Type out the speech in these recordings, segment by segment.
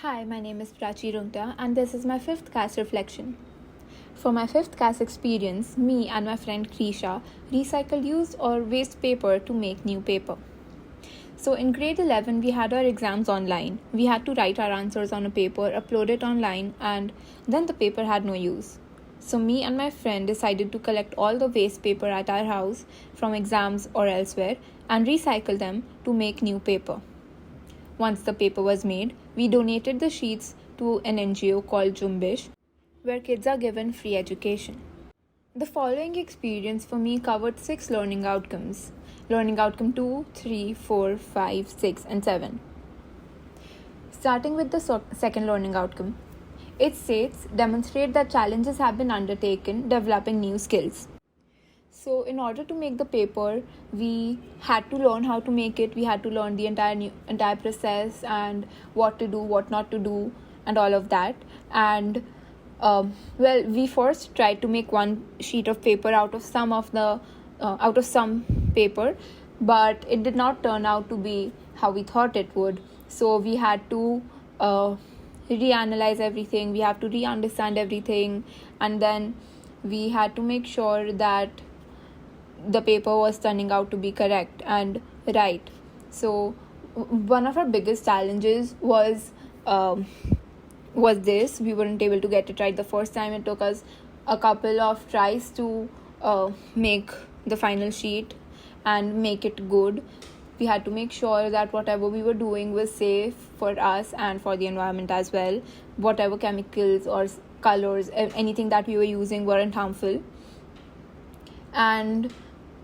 Hi, my name is Prachi Rungta, and this is my fifth CAS reflection. For my fifth CAS experience, me and my friend Krisha recycled used or waste paper to make new paper. So in grade 11, we had our exams online. We had to write our answers on a paper, upload it online, and then the paper had no use. So me and my friend decided to collect all the waste paper at our house from exams or elsewhere and recycle them to make new paper. Once the paper was made, we donated the sheets to an NGO called Jumbish, where kids are given free education. The following experience for me covered 6 learning outcomes: learning outcome 2, 3, 4, 5, 6, and 7. Starting with the second learning outcome, it states demonstrate that challenges have been undertaken developing new skills. So, in order to make the paper, we had to learn how to make it. We had to learn the entire process and what to do, what not to do, and all of that. And we first tried to make one sheet of paper out of some paper, but it did not turn out to be how we thought it would. So we had to reanalyze everything. We have to re-understand everything, and then we had to make sure that the paper was turning out to be correct and right. So one of our biggest challenges was this: we weren't able to get it right the first time. It took us a couple of tries to make the final sheet and make it good. We had to make sure that whatever we were doing was safe for us and for the environment as well. Whatever chemicals or colors, anything that we were using weren't harmful. And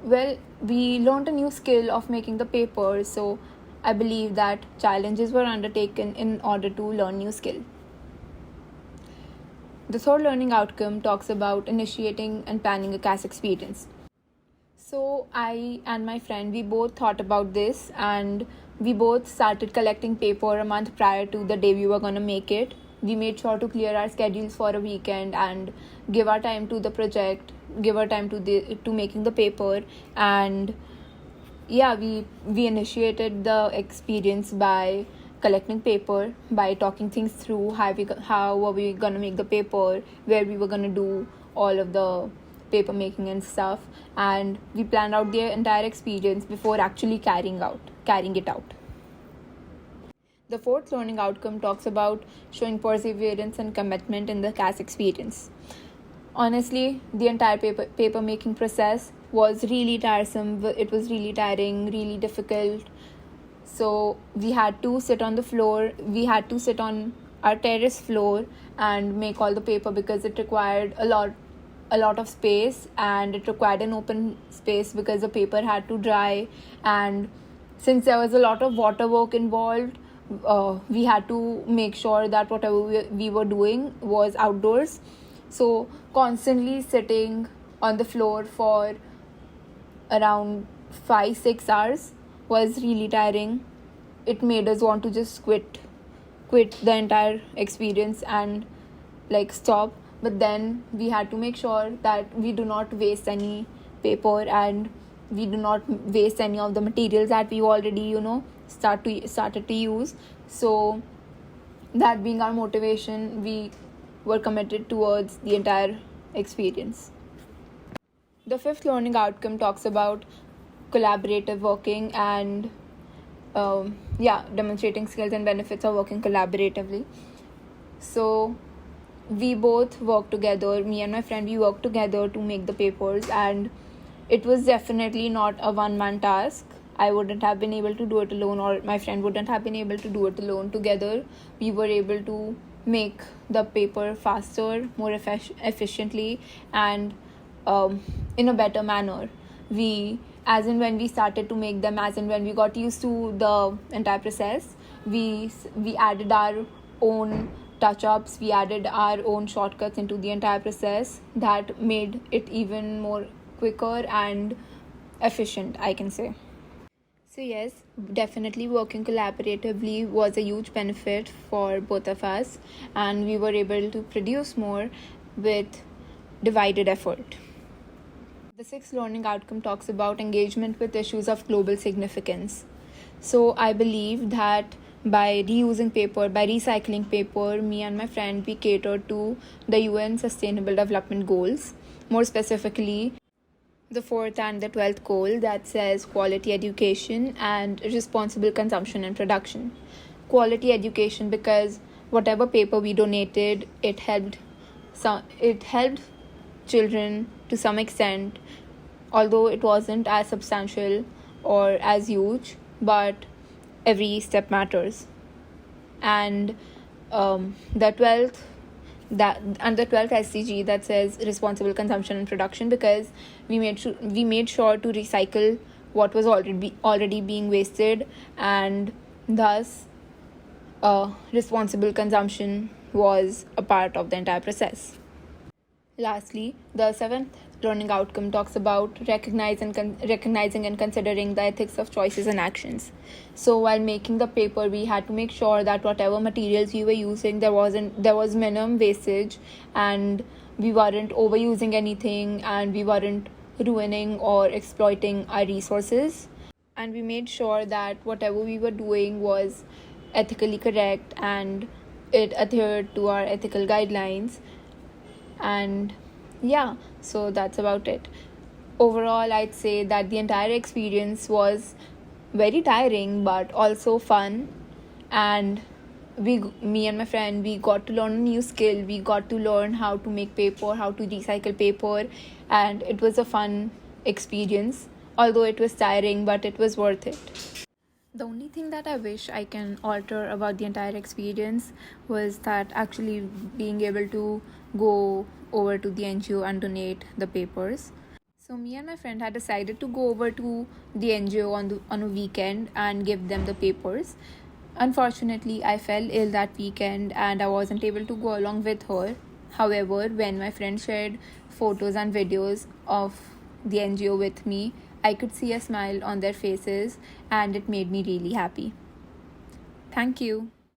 we learned a new skill of making the paper, so I believe that challenges were undertaken in order to learn new skill. The third learning outcome talks about initiating and planning a CAS experience. So I and my friend, we both thought about this, and we both started collecting paper a month prior to the day we were going to make it. We made sure to clear our schedules for a weekend and give our time to the project, give our time to making the paper. And yeah, we initiated the experience by collecting paper, by talking things through, how were we gonna make the paper, where we were gonna do all of the paper making and stuff. And we planned out the entire experience before actually carrying it out. The fourth learning outcome talks about showing perseverance and commitment in the CAS experience. Honestly, the entire paper making process was really tiresome. It was really tiring, really difficult. So we had to sit on the floor. We had to sit on our terrace floor and make all the paper because it required a lot of space, and it required an open space because the paper had to dry. And since there was a lot of water work involved, we had to make sure that whatever we were doing was outdoors. So constantly sitting on the floor for around 5-6 hours was really tiring. It made us want to just quit the entire experience and stop. But then we had to make sure that we do not waste any paper and we do not waste any of the materials that we already started to use. So that being our motivation, we were committed towards the entire experience. The fifth learning outcome talks about collaborative working and demonstrating skills and benefits of working collaboratively. So we both worked together, me and my friend, we worked together to make the papers, and it was definitely not a one-man task. I wouldn't have been able to do it alone, or my friend wouldn't have been able to do it alone. Together, we were able to make the paper faster, more efficiently, and in a better manner. As in when we started to make them, as in when we got used to the entire process, we added our own touch-ups, we added our own shortcuts into the entire process that made it even more quicker and efficient, I can say. So yes, definitely working collaboratively was a huge benefit for both of us, and we were able to produce more with divided effort. The sixth learning outcome talks about engagement with issues of global significance. So I believe that by reusing paper, by recycling paper, me and my friend, we catered to the UN Sustainable Development Goals. More specifically, the fourth and the 12th goal that says quality education and responsible consumption and production. Quality education because whatever paper we donated, it helped children to some extent, although it wasn't as substantial or as huge, but every step matters. And the 12th the 12th SDG that says responsible consumption and production because we made sure to recycle what was already being wasted, and thus responsible consumption was a part of the entire process. Lastly, the seventh learning outcome talks about recognizing and considering the ethics of choices and actions. So while making the paper, we had to make sure that whatever materials we were using, there was minimum wastage, and we weren't overusing anything, and we weren't ruining or exploiting our resources. And we made sure that whatever we were doing was ethically correct and it adhered to our ethical guidelines. And yeah, so that's about it. Overall, I'd say that the entire experience was very tiring but also fun. And me and my friend, we got to learn a new skill. We got to learn how to make paper, how to recycle paper, and it was a fun experience. Although it was tiring, but it was worth it. The only thing that I wish I can alter about the entire experience was that actually being able to go over to the NGO and donate the papers. So me and my friend had decided to go over to the NGO on a weekend and give them the papers. Unfortunately, I fell ill that weekend and I wasn't able to go along with her. However, when my friend shared photos and videos of the NGO with me, I could see a smile on their faces and it made me really happy. Thank you.